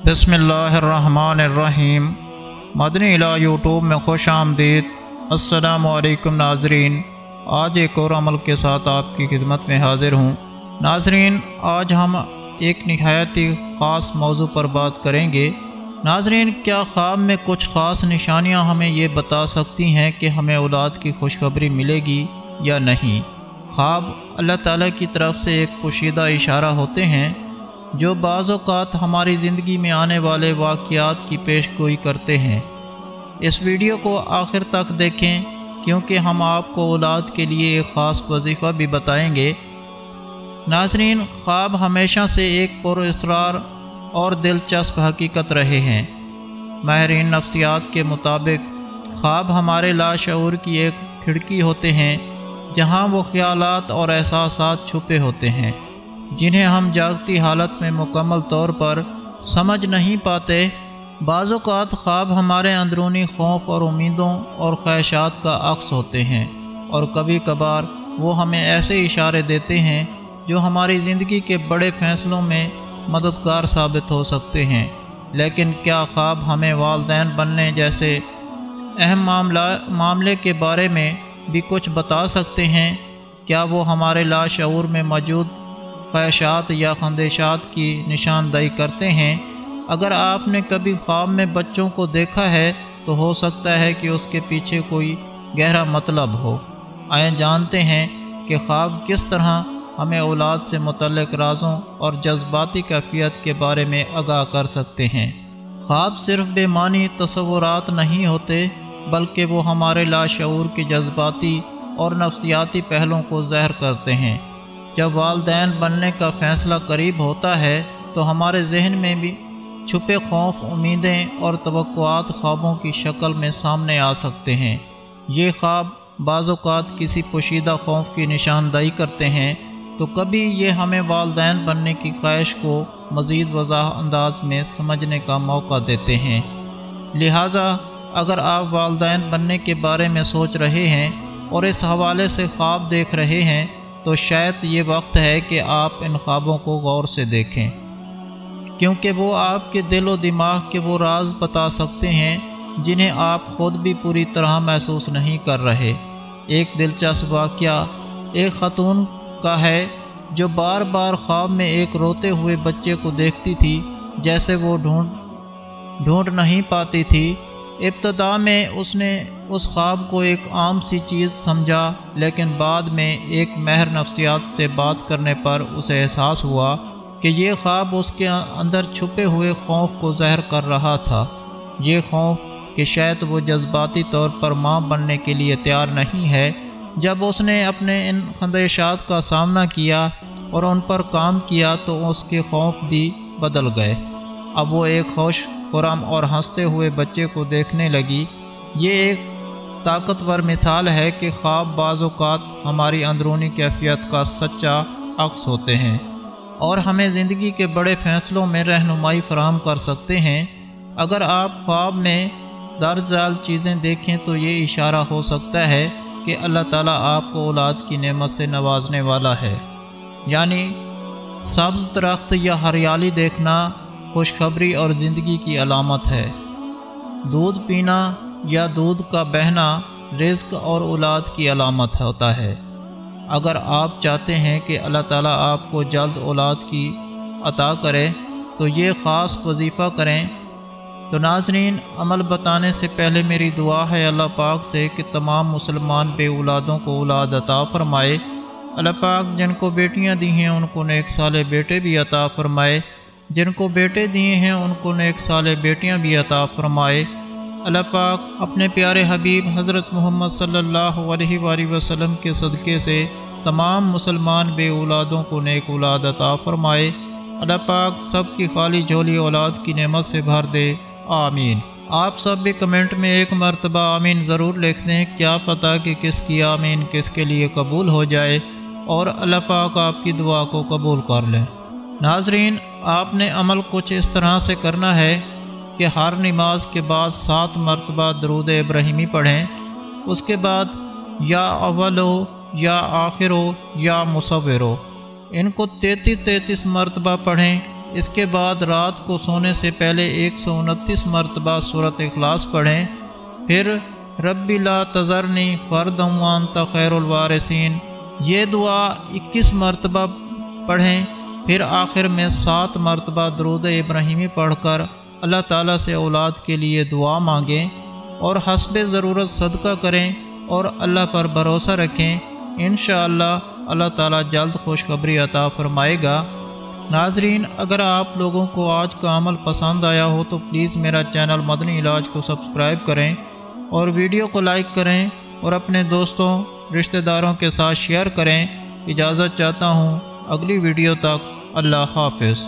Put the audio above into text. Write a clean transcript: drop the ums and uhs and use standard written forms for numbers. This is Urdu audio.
بسم اللہ الرحمن الرحیم۔ مدنی الہ یوٹیوب میں خوش آمدید۔ السلام علیکم ناظرین، آج ایک اور عمل کے ساتھ آپ کی خدمت میں حاضر ہوں۔ ناظرین، آج ہم ایک نہایت ہی خاص موضوع پر بات کریں گے۔ ناظرین، کیا خواب میں کچھ خاص نشانیاں ہمیں یہ بتا سکتی ہیں کہ ہمیں اولاد کی خوشخبری ملے گی یا نہیں؟ خواب اللہ تعالیٰ کی طرف سے ایک پوشیدہ اشارہ ہوتے ہیں جو بعض اوقات ہماری زندگی میں آنے والے واقعات کی پیش گوئی کرتے ہیں۔ اس ویڈیو کو آخر تک دیکھیں کیونکہ ہم آپ کو اولاد کے لیے ایک خاص وظیفہ بھی بتائیں گے۔ ناظرین، خواب ہمیشہ سے ایک پراسرار اور دلچسپ حقیقت رہے ہیں۔ ماہرین نفسیات کے مطابق خواب ہمارے لاشعور کی ایک کھڑکی ہوتے ہیں جہاں وہ خیالات اور احساسات چھپے ہوتے ہیں جنہیں ہم جاگتی حالت میں مکمل طور پر سمجھ نہیں پاتے۔ بعض اوقات خواب ہمارے اندرونی خوف اور امیدوں اور خواہشات کا عکس ہوتے ہیں، اور کبھی کبھار وہ ہمیں ایسے اشارے دیتے ہیں جو ہماری زندگی کے بڑے فیصلوں میں مددگار ثابت ہو سکتے ہیں۔ لیکن کیا خواب ہمیں والدین بننے جیسے اہم معاملے کے بارے میں بھی کچھ بتا سکتے ہیں؟ کیا وہ ہمارے لاشعور میں موجود خواہشات یا خندشات کی نشاندہی کرتے ہیں؟ اگر آپ نے کبھی خواب میں بچوں کو دیکھا ہے تو ہو سکتا ہے کہ اس کے پیچھے کوئی گہرا مطلب ہو۔ آئیں جانتے ہیں کہ خواب کس طرح ہمیں اولاد سے متعلق رازوں اور جذباتی کیفیت کے بارے میں آگاہ کر سکتے ہیں۔ خواب صرف بے معنی تصورات نہیں ہوتے، بلکہ وہ ہمارے لاشعور کے جذباتی اور نفسیاتی پہلوؤں کو ظاہر کرتے ہیں۔ جب والدین بننے کا فیصلہ قریب ہوتا ہے تو ہمارے ذہن میں بھی چھپے خوف، امیدیں اور توقعات خوابوں کی شکل میں سامنے آ سکتے ہیں۔ یہ خواب بعض اوقات کسی پوشیدہ خوف کی نشاندہی کرتے ہیں تو کبھی یہ ہمیں والدین بننے کی خواہش کو مزید واضح انداز میں سمجھنے کا موقع دیتے ہیں۔ لہٰذا اگر آپ والدین بننے کے بارے میں سوچ رہے ہیں اور اس حوالے سے خواب دیکھ رہے ہیں تو شاید یہ وقت ہے کہ آپ ان خوابوں کو غور سے دیکھیں، کیونکہ وہ آپ کے دل و دماغ کے وہ راز بتا سکتے ہیں جنہیں آپ خود بھی پوری طرح محسوس نہیں کر رہے۔ ایک دلچسپ واقعہ ایک خاتون کا ہے جو بار بار خواب میں ایک روتے ہوئے بچے کو دیکھتی تھی جیسے وہ ڈھونڈ نہیں پاتی تھی۔ ابتدا میں اس نے اس خواب کو ایک عام سی چیز سمجھا، لیکن بعد میں ایک ماہر نفسیات سے بات کرنے پر اسے احساس ہوا کہ یہ خواب اس کے اندر چھپے ہوئے خوف کو ظاہر کر رہا تھا۔ یہ خوف کہ شاید وہ جذباتی طور پر ماں بننے کے لیے تیار نہیں ہے۔ جب اس نے اپنے ان خندشات کا سامنا کیا اور ان پر کام کیا تو اس کے خوف بھی بدل گئے۔ اب وہ ایک خوش خرم اور ہنستے ہوئے بچے کو دیکھنے لگی۔ یہ ایک طاقتور مثال ہے کہ خواب بعض اوقات ہماری اندرونی کیفیت کا سچا عکس ہوتے ہیں اور ہمیں زندگی کے بڑے فیصلوں میں رہنمائی فراہم کر سکتے ہیں۔ اگر آپ خواب میں درج ذیل چیزیں دیکھیں تو یہ اشارہ ہو سکتا ہے کہ اللہ تعالیٰ آپ کو اولاد کی نعمت سے نوازنے والا ہے۔ یعنی سبز درخت یا ہریالی دیکھنا خوشخبری اور زندگی کی علامت ہے۔ دودھ پینا یا دودھ کا بہنا رزق اور اولاد کی علامت ہوتا ہے۔ اگر آپ چاہتے ہیں کہ اللہ تعالیٰ آپ کو جلد اولاد کی عطا کرے تو یہ خاص وظیفہ کریں۔ تو ناظرین، عمل بتانے سے پہلے میری دعا ہے اللہ پاک سے کہ تمام مسلمان بے اولادوں کو اولاد عطا فرمائے۔ اللہ پاک جن کو بیٹیاں دی ہیں ان کو نیک صالح بیٹے بھی عطا فرمائے، جن کو بیٹے دیے ہیں ان کو نیک صالح بیٹیاں بھی عطا فرمائے۔ اللہ پاک اپنے پیارے حبیب حضرت محمد صلی اللہ علیہ وآلہ وسلم کے صدقے سے تمام مسلمان بے اولادوں کو نیک اولاد عطا فرمائے۔ اللہ پاک سب کی خالی جھولی اولاد کی نعمت سے بھر دے، آمین۔ آپ سب بھی کمنٹ میں ایک مرتبہ آمین ضرور لکھ دیں، کیا پتہ کہ کس کی آمین کس کے لیے قبول ہو جائے اور اللہ پاک آپ کی دعا کو قبول کر لیں۔ ناظرین، آپ نے عمل کچھ اس طرح سے کرنا ہے کہ ہر نماز کے بعد 7 مرتبہ درود ابراہیمی پڑھیں۔ اس کے بعد یا اولو یا آخرو یا مصورو، ان کو 33 مرتبہ پڑھیں۔ اس کے بعد رات کو سونے سے پہلے 129 مرتبہ سورۃ اخلاص پڑھیں، پھر رب لا تذرنی فردا وانت خیر الوارثین یہ دعا 21 مرتبہ پڑھیں، پھر آخر میں 7 مرتبہ درود ابراہیمی پڑھ کر اللہ تعالیٰ سے اولاد کے لیے دعا مانگیں اور حسب ضرورت صدقہ کریں اور اللہ پر بھروسہ رکھیں، انشاءاللہ اللہ تعالیٰ جلد خوشخبری عطا فرمائے گا۔ ناظرین، اگر آپ لوگوں کو آج کا عمل پسند آیا ہو تو پلیز میرا چینل مدنی علاج کو سبسکرائب کریں اور ویڈیو کو لائک کریں اور اپنے دوستوں رشتہ داروں کے ساتھ شیئر کریں۔ اجازت چاہتا ہوں، اگلی ویڈیو تک اللہ حافظ۔